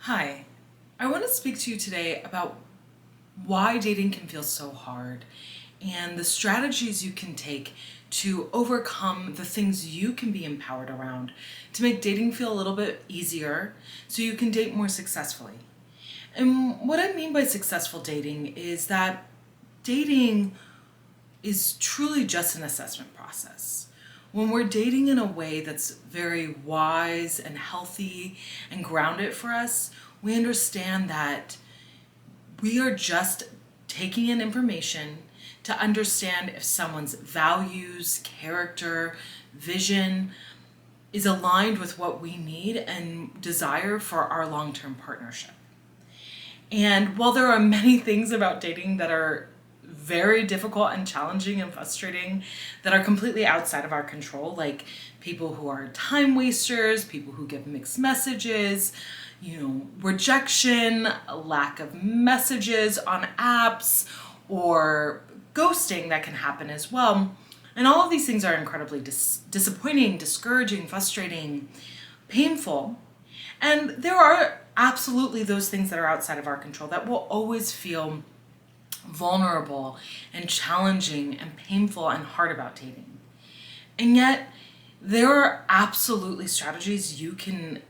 Hi, I want to speak to you today about why dating can feel so hard and the strategies you can take to overcome the things you can be empowered around to make dating feel a little bit easier so you can date more successfully. And what I mean by successful dating is that dating is truly just an assessment process. When we're dating in a way that's very wise and healthy and grounded for us, we understand that we are just taking in information to understand if someone's values, character, vision is aligned with what we need and desire for our long-term partnership. And while there are many things about dating that are very difficult and challenging and frustrating that are completely outside of our control, like people who are time wasters, people who give mixed messages, rejection, a lack of messages on apps, or ghosting that can happen as well. And all of these things are incredibly disappointing, discouraging, frustrating, painful. And there are absolutely those things that are outside of our control that will always feel vulnerable and challenging and painful and hard about dating. And yet, there are absolutely strategies you can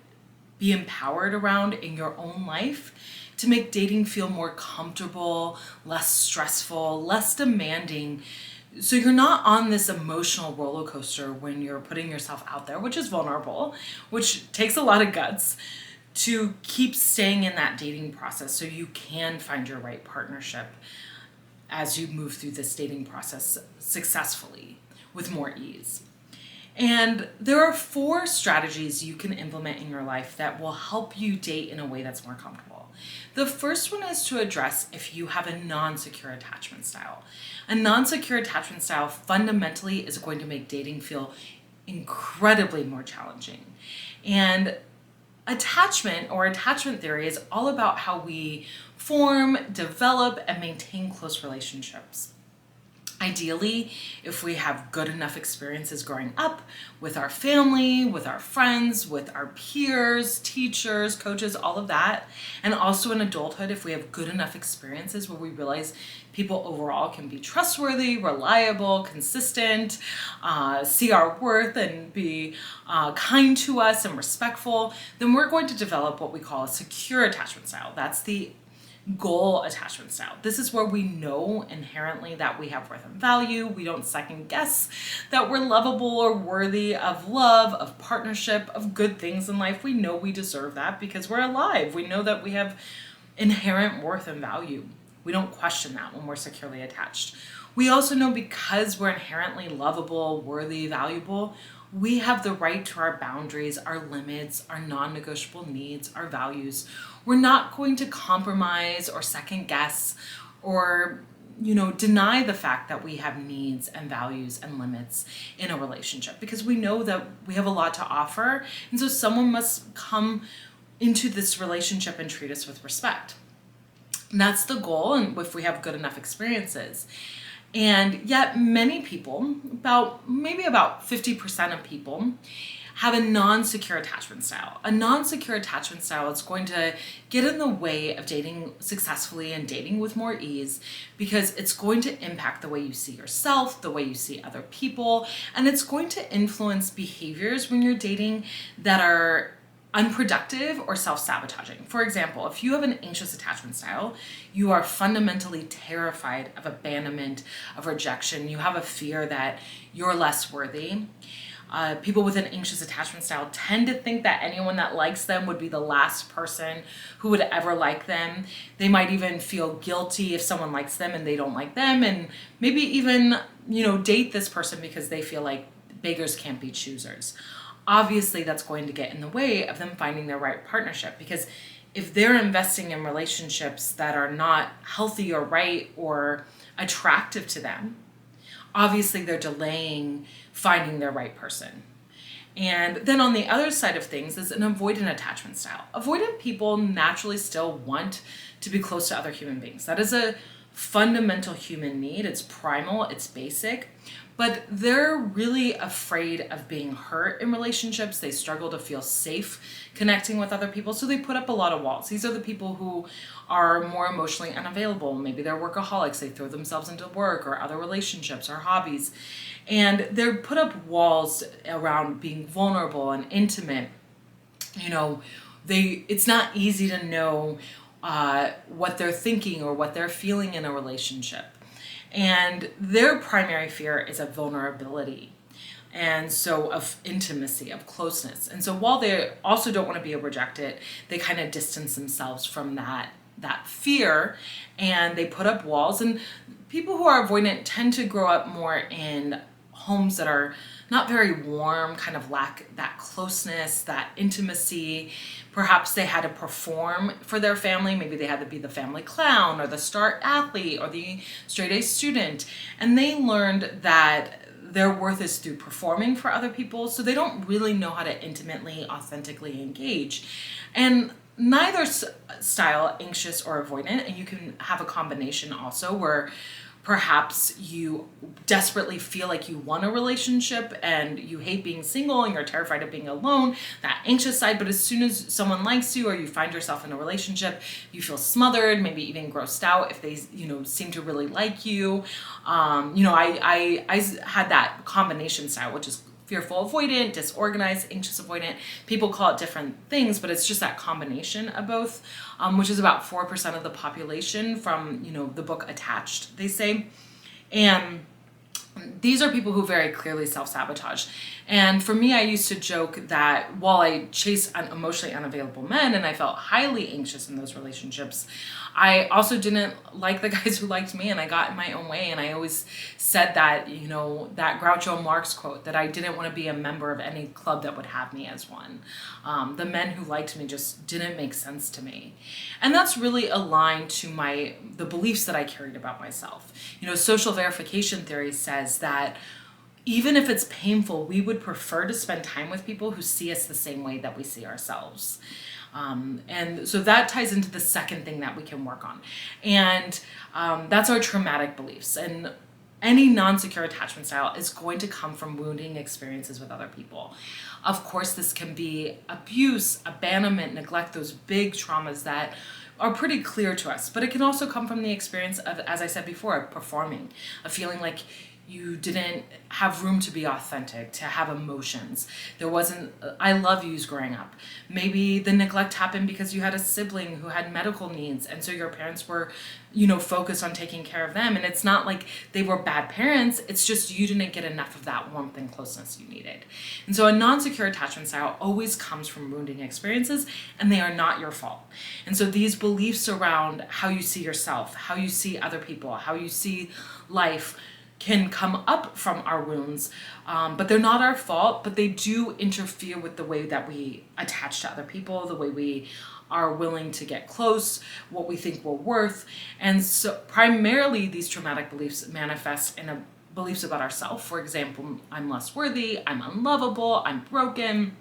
be empowered around in your own life to make dating feel more comfortable, less stressful, less demanding. So you're not on this emotional roller coaster when you're putting yourself out there, which is vulnerable, which takes a lot of guts to keep staying in that dating process so you can find your right partnership as you move through this dating process successfully with more ease. And there are 4 strategies you can implement in your life that will help you date in a way that's more comfortable. The first one is to address if you have a non-secure attachment style. A non-secure attachment style fundamentally is going to make dating feel incredibly more challenging. And attachment theory is all about how we form, develop, and maintain close relationships. Ideally, if we have good enough experiences growing up with our family, with our friends, with our peers, teachers, coaches, all of that, and also in adulthood, if we have good enough experiences where we realize people overall can be trustworthy, reliable, consistent, see our worth and be kind to us and respectful, then we're going to develop what we call a secure attachment style. That's the goal attachment style. This is where we know inherently that we have worth and value. We don't second guess that we're lovable or worthy of love, of partnership, of good things in life. We know we deserve that because we're alive. We know that we have inherent worth and value. We don't question that when we're securely attached. We also know because we're inherently lovable, worthy, valuable, we have the right to our boundaries, our limits, our non-negotiable needs, our values. We're not going to compromise or second guess or, deny the fact that we have needs and values and limits in a relationship because we know that we have a lot to offer. And so someone must come into this relationship and treat us with respect. And that's the goal, and if we have good enough experiences. And yet many people, about 50% of people, have a non-secure attachment style. A non-secure attachment style is going to get in the way of dating successfully and dating with more ease because it's going to impact the way you see yourself, the way you see other people, and it's going to influence behaviors when you're dating that are unproductive or self-sabotaging. For example, if you have an anxious attachment style, you are fundamentally terrified of abandonment, of rejection. You have a fear that you're less worthy. People with an anxious attachment style tend to think that anyone that likes them would be the last person who would ever like them. They might even feel guilty if someone likes them and they don't like them, and maybe even, date this person because they feel like beggars can't be choosers. Obviously, that's going to get in the way of them finding their right partnership because if they're investing in relationships that are not healthy or right or attractive to them, obviously they're delaying finding their right person. And then on the other side of things is an avoidant attachment style. Avoidant people naturally still want to be close to other human beings. That is a fundamental human need. It's primal, it's basic, but they're really afraid of being hurt in relationships. They struggle to feel safe connecting with other people, so they put up a lot of walls. These are the people who are more emotionally unavailable. Maybe they're workaholics. They throw themselves into work or other relationships or hobbies, and they're put up walls around being vulnerable and intimate. It's not easy to know what they're thinking or what they're feeling in a relationship. And their primary fear is of vulnerability, and so of intimacy, of closeness. And so while they also don't want to be rejected, they kind of distance themselves from that fear, and they put up walls. And people who are avoidant tend to grow up more in homes that are not very warm, kind of lack that closeness, that intimacy. Perhaps they had to perform for their family. Maybe they had to be the family clown or the star athlete or the straight A student. And they learned that their worth is through performing for other people. So they don't really know how to intimately, authentically engage. And neither style, anxious or avoidant, and you can have a combination also where perhaps you desperately feel like you want a relationship and you hate being single and you're terrified of being alone, that anxious side. But as soon as someone likes you or you find yourself in a relationship, you feel smothered, maybe even grossed out if they, seem to really like you. I had that combination style, which is fearful avoidant, disorganized, anxious avoidant. People call it different things, but it's just that combination of both, which is about 4% of the population from, the book Attached, they say. And these are people who very clearly self-sabotage. And for me, I used to joke that while I chased emotionally unavailable men and I felt highly anxious in those relationships, I also didn't like the guys who liked me, and I got in my own way. And I always said that, that Groucho Marx quote, that I didn't want to be a member of any club that would have me as one. The men who liked me just didn't make sense to me. And that's really aligned to the beliefs that I carried about myself. Social verification theory says that even if it's painful, we would prefer to spend time with people who see us the same way that we see ourselves. And so that ties into the second thing that we can work on. And that's our traumatic beliefs. And any non-secure attachment style is going to come from wounding experiences with other people. Of course, this can be abuse, abandonment, neglect, those big traumas that are pretty clear to us. But it can also come from the experience of, as I said before, performing, of feeling like you didn't have room to be authentic, to have emotions. There wasn't I love yous growing up. Maybe the neglect happened because you had a sibling who had medical needs, and so your parents were, focused on taking care of them. And it's not like they were bad parents, it's just you didn't get enough of that warmth and closeness you needed. And so a non-secure attachment style always comes from wounding experiences, and they are not your fault. And so these beliefs around how you see yourself, how you see other people, how you see life, can come up from our wounds, but they're not our fault, but they do interfere with the way that we attach to other people, the way we are willing to get close, what we think we're worth. And so primarily these traumatic beliefs manifest in beliefs about ourselves. For example, I'm less worthy, I'm unlovable, I'm broken.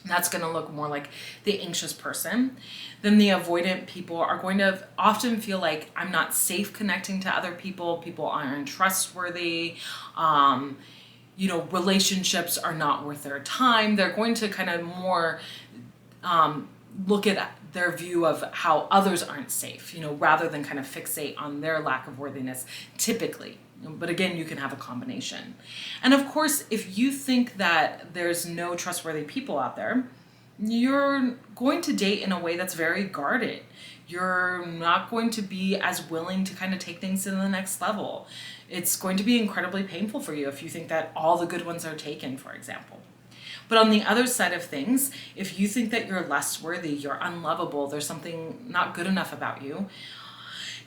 That's going to look more like the anxious person. Then the avoidant people are going to often feel like I'm not safe connecting to other people. People aren't trustworthy. Relationships are not worth their time. They're going to kind of more look at their view of how others aren't safe, rather than kind of fixate on their lack of worthiness typically. But again, you can have a combination. And of course, if you think that there's no trustworthy people out there, you're going to date in a way that's very guarded. You're not going to be as willing to kind of take things to the next level. It's going to be incredibly painful for you if you think that all the good ones are taken, for example. But on the other side of things, if you think that you're less worthy, you're unlovable, there's something not good enough about you,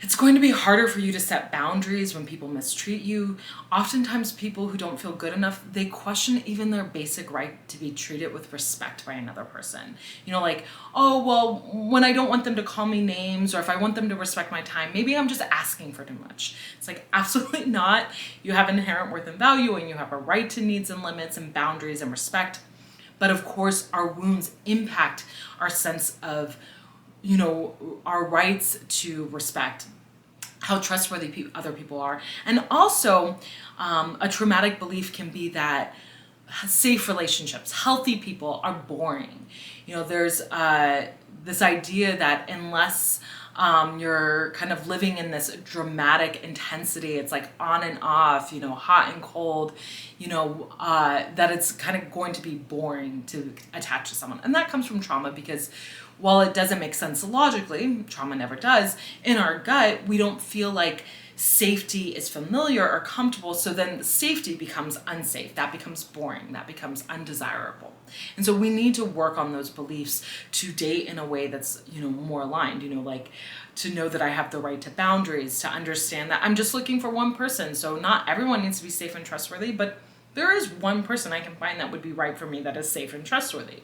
it's going to be harder for you to set boundaries when people mistreat you. Oftentimes people who don't feel good enough, they question even their basic right to be treated with respect by another person. Oh, well, when I don't want them to call me names, or if I want them to respect my time, maybe I'm just asking for too much. It's like, absolutely not. You have inherent worth and value, and you have a right to needs and limits and boundaries and respect. But of course, our wounds impact our sense of, our rights to respect. how trustworthy other people are. And also, a traumatic belief can be that safe relationships, healthy people are boring. There's this idea that unless you're kind of living in this dramatic intensity, it's like on and off, hot and cold, that it's kind of going to be boring to attach to someone. And that comes from trauma, because while it doesn't make sense logically, trauma never does, in our gut, we don't feel like safety is familiar or comfortable, so then safety becomes unsafe. That becomes boring. That becomes undesirable. And so we need to work on those beliefs to date in a way that's, more aligned, like to know that I have the right to boundaries, to understand that I'm just looking for one person. So not everyone needs to be safe and trustworthy, but there is one person I can find that would be right for me, that is safe and trustworthy.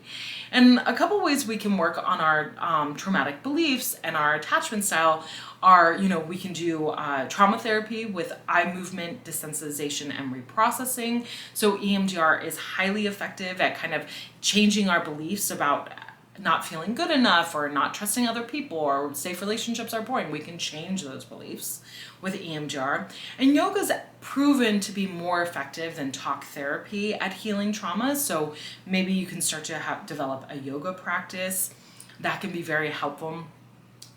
And a couple ways we can work on our traumatic beliefs and our attachment style are, we can do trauma therapy with eye movement desensitization and reprocessing. So EMDR is highly effective at kind of changing our beliefs about not feeling good enough or not trusting other people or safe relationships are boring. We can change those beliefs with EMDR. And yoga's proven to be more effective than talk therapy at healing trauma. So maybe you can start to develop a yoga practice. That can be very helpful.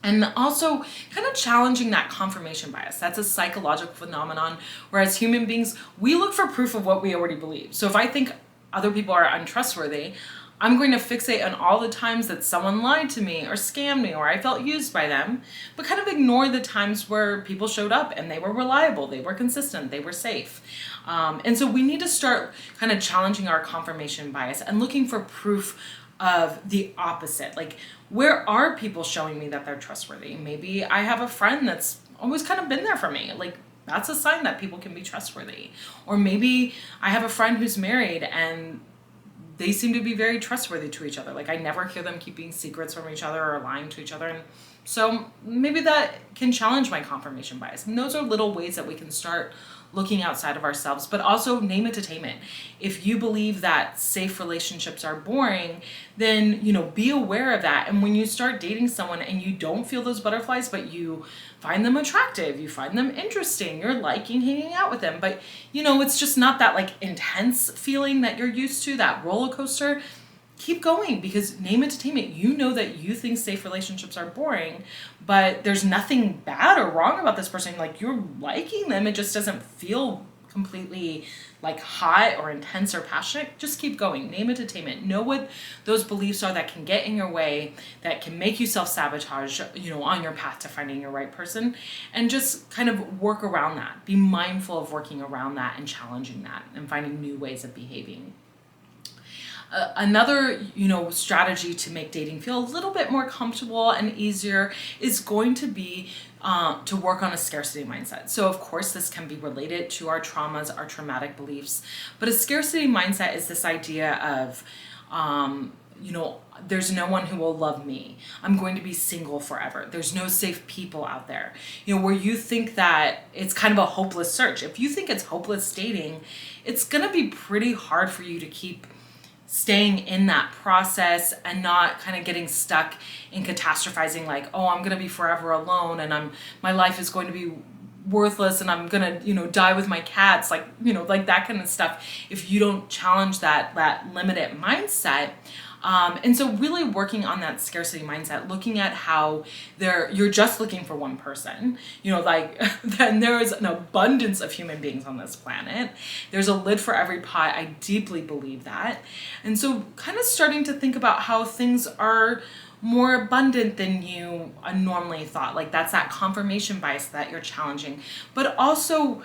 And also kind of challenging that confirmation bias. That's a psychological phenomenon where as human beings, we look for proof of what we already believe. So if I think other people are untrustworthy, I'm going to fixate on all the times that someone lied to me or scammed me or I felt used by them, but kind of ignore the times where people showed up and they were reliable, they were consistent, they were safe. And so we need to start kind of challenging our confirmation bias and looking for proof of the opposite. Like, where are people showing me that they're trustworthy? Maybe I have a friend that's always kind of been there for me. Like, that's a sign that people can be trustworthy. Or maybe I have a friend who's married and they seem to be very trustworthy to each other. Like, I never hear them keeping secrets from each other or lying to each other. And so maybe that can challenge my confirmation bias. And those are little ways that we can start looking outside of ourselves, but also name entertainment. If you believe that safe relationships are boring, then, be aware of that. And when you start dating someone and you don't feel those butterflies, but you find them attractive, you find them interesting, you're liking hanging out with them, but, it's just not that like intense feeling that you're used to, that roller coaster, keep going, because name entertainment. That you think safe relationships are boring, but there's nothing bad or wrong about this person. Like, you're liking them. It just doesn't feel completely like hot or intense or passionate. Just keep going. Name entertainment. Know what those beliefs are that can get in your way, that can make you self-sabotage, on your path to finding your right person, and just kind of work around that. Be mindful of working around that and challenging that and finding new ways of behaving. Another, strategy to make dating feel a little bit more comfortable and easier is going to be to work on a scarcity mindset. So of course, this can be related to our traumas, our traumatic beliefs, but a scarcity mindset is this idea of, there's no one who will love me. I'm going to be single forever. There's no safe people out there. Where you think that it's kind of a hopeless search. If you think it's hopeless dating, it's going to be pretty hard for you to keep staying in that process and not kind of getting stuck in catastrophizing like, oh, I'm going to be forever alone and my life is going to be worthless and I'm going to, die with my cats, like, like that kind of stuff. If you don't challenge that limited mindset. And so really working on that scarcity mindset, looking at how you're just looking for one person, then there is an abundance of human beings on this planet. There's a lid for every pot. I deeply believe that. And so kind of starting to think about how things are more abundant than you normally thought. Like, that's that confirmation bias that you're challenging. But also,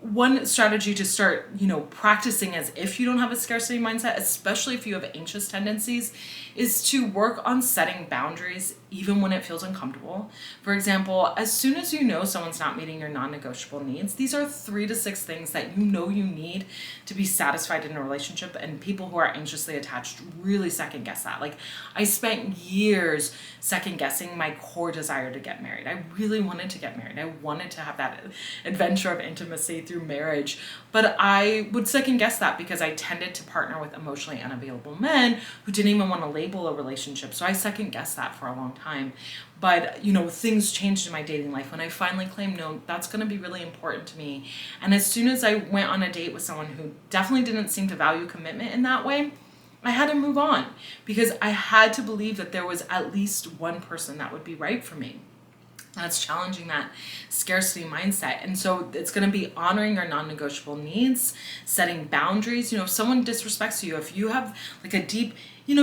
one strategy to start, practicing as if you don't have a scarcity mindset, especially if you have anxious tendencies, is to work on setting boundaries even when it feels uncomfortable. For example, as soon as someone's not meeting your non-negotiable needs, these are 3 to 6 things that you need to be satisfied in a relationship, and people who are anxiously attached really second guess that. Like, I spent years second guessing my core desire to get married. I really wanted to get married. I wanted to have that adventure of intimacy through marriage, but I would second guess that because I tended to partner with emotionally unavailable men who didn't even want to label a relationship. So I second guessed that for a long time. But, things changed in my dating life when I finally claimed, no, that's going to be really important to me. And as soon as I went on a date with someone who definitely didn't seem to value commitment in that way, I had to move on because I had to believe that there was at least one person that would be right for me. That's challenging that scarcity mindset. And so it's going to be honoring your non-negotiable needs, setting boundaries. If someone disrespects you, if you have like a deep,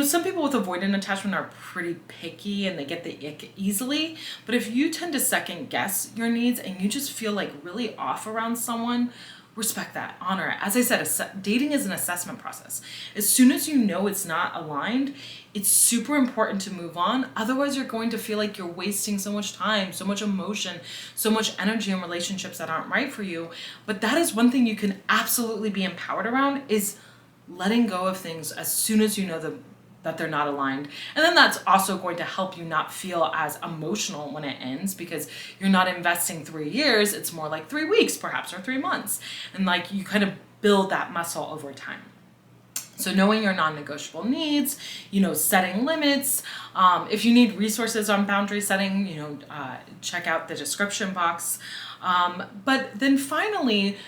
some people with avoidant attachment are pretty picky and they get the ick easily. But if you tend to second guess your needs and you just feel like really off around someone, respect that, honor it. As I said, dating is an assessment process. As soon as you know it's not aligned, it's super important to move on. Otherwise, you're going to feel like you're wasting so much time, so much emotion, so much energy in relationships that aren't right for you. But that is one thing you can absolutely be empowered around, is letting go of things as soon as you know that they're not aligned. And then that's also going to help you not feel as emotional when it ends, because you're not investing 3 years, it's more like 3 weeks perhaps, or 3 months. And like you kind of build that muscle over time. So knowing your non-negotiable needs, setting limits. If you need resources on boundary setting, check out the description box. But then finally,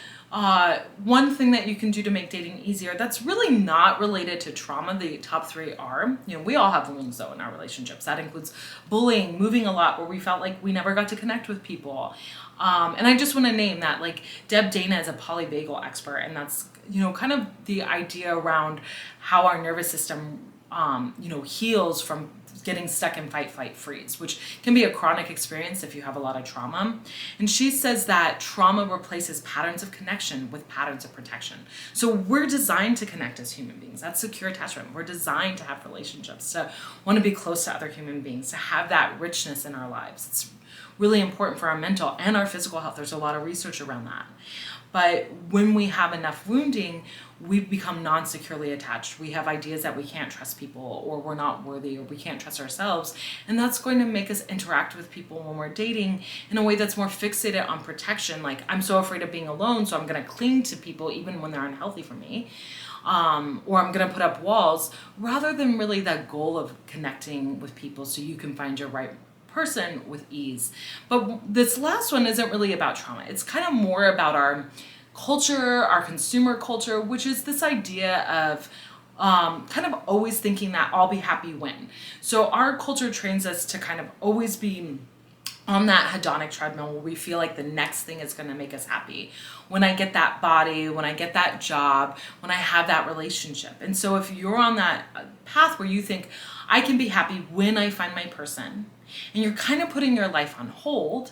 one thing that you can do to make dating easier that's really not related to trauma, the top 3 are, we all have wounds though in our relationships. That includes bullying, moving a lot where we felt like we never got to connect with people. And I just want to name that, like Deb Dana is a polyvagal expert, and that's, kind of the idea around how our nervous system, heals from getting stuck in fight, flight, freeze, which can be a chronic experience if you have a lot of trauma. And she says that trauma replaces patterns of connection with patterns of protection. So we're designed to connect as human beings. That's secure attachment. We're designed to have relationships, to want to be close to other human beings, to have that richness in our lives. It's really important for our mental and our physical health. There's a lot of research around that. But when we have enough wounding, we become non-securely attached. We have ideas that we can't trust people, or we're not worthy, or we can't trust ourselves. And that's going to make us interact with people when we're dating in a way that's more fixated on protection. Like, I'm so afraid of being alone, so I'm going to cling to people even when they're unhealthy for me. Or I'm going to put up walls, rather than really that goal of connecting with people so you can find your right person with ease. But this last one isn't really about trauma. It's kind of more about our culture, our consumer culture, which is this idea of kind of always thinking that I'll be happy when. So our culture trains us to kind of always be on that hedonic treadmill where we feel like the next thing is going to make us happy. When I get that body, when I get that job, when I have that relationship. And so if you're on that path where you think I can be happy when I find my person, and you're kind of putting your life on hold,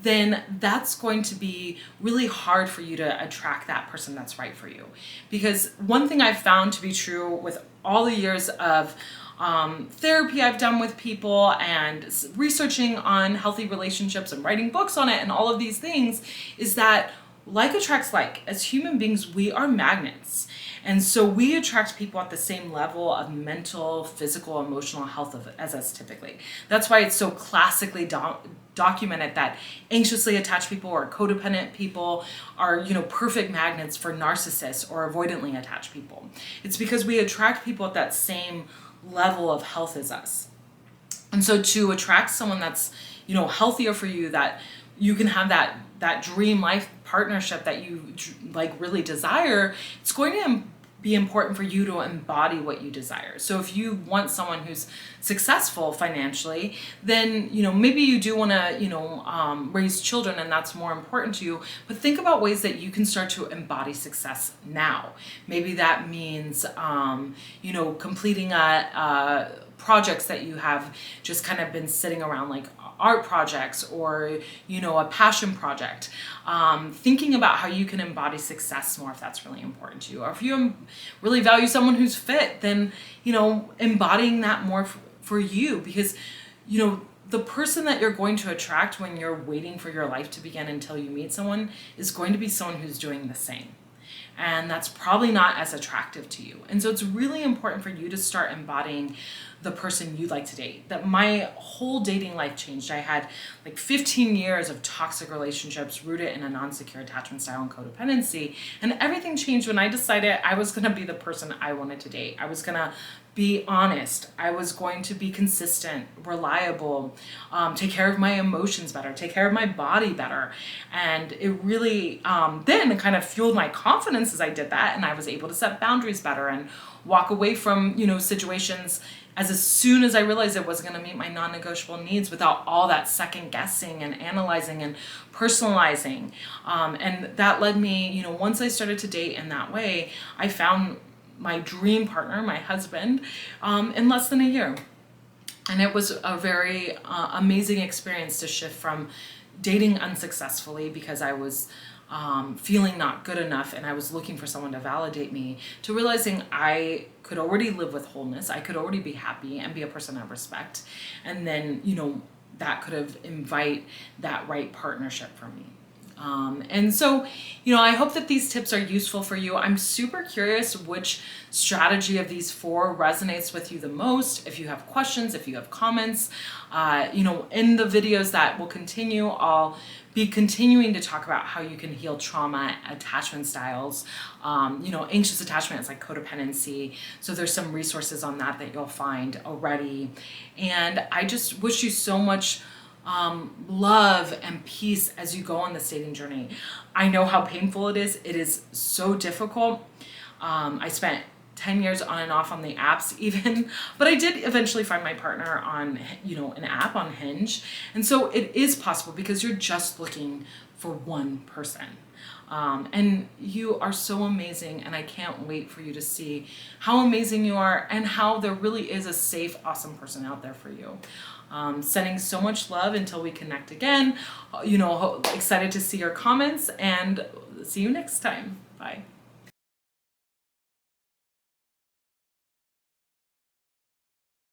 then that's going to be really hard for you to attract that person that's right for you. Because one thing I've found to be true with all the years of therapy I've done with people and researching on healthy relationships and writing books on it and all of these things is that like attracts like. As human beings, we are magnets. And so we attract people at the same level of mental, physical, emotional health as us typically. That's why it's so classically documented that anxiously attached people or codependent people are, perfect magnets for narcissists or avoidantly attached people. It's because we attract people at that same level of health as us. And so to attract someone that's, healthier for you, that you can have that dream life partnership that you like really desire, it's going to be important for you to embody what you desire. So if you want someone who's successful financially, then, maybe you do want to, raise children and that's more important to you, but think about ways that you can start to embody success now. Maybe that means, completing projects that you have just kind of been sitting around, like art projects or, a passion project. Thinking about how you can embody success more if that's really important to you. Or if you really value someone who's fit, then, embodying that more for you. Because, the person that you're going to attract when you're waiting for your life to begin until you meet someone is going to be someone who's doing the same. And that's probably not as attractive to you. And so it's really important for you to start embodying the person you'd like to date. That my whole dating life changed. I had like 15 years of toxic relationships rooted in a non-secure attachment style and codependency. And everything changed when I decided I was going to be the person I wanted to date. I was going to be honest. I was going to be consistent, reliable, take care of my emotions better, take care of my body better. And it really then kind of fueled my confidence as I did that. And I was able to set boundaries better and walk away from, situations as soon as I realized it wasn't going to meet my non-negotiable needs without all that second guessing and analyzing and personalizing. And that led me, once I started to date in that way, I found my dream partner, my husband, in less than a year. And it was a very amazing experience to shift from dating unsuccessfully because I was feeling not good enough and I was looking for someone to validate me, to realizing I could already live with wholeness. I could already be happy and be a person I respect. And then, that could have invite that right partnership for me. And so, I hope that these tips are useful for you. I'm super curious which strategy of these 4 resonates with you the most. If you have questions, if you have comments, in the videos that will continue, I'll be continuing to talk about how you can heal trauma attachment styles. Anxious attachment is like codependency. So there's some resources on that you'll find already. And I just wish you so much love and peace as you go on this dating journey. I know how painful it is. It is so difficult. I spent 10 years on and off on the apps even, but I did eventually find my partner on, an app on Hinge. And so it is possible because you're just looking for one person. And you are so amazing, and I can't wait for you to see how amazing you are and how there really is a safe, awesome person out there for you. Sending so much love until we connect again. Excited to see your comments, and see you next time. Bye.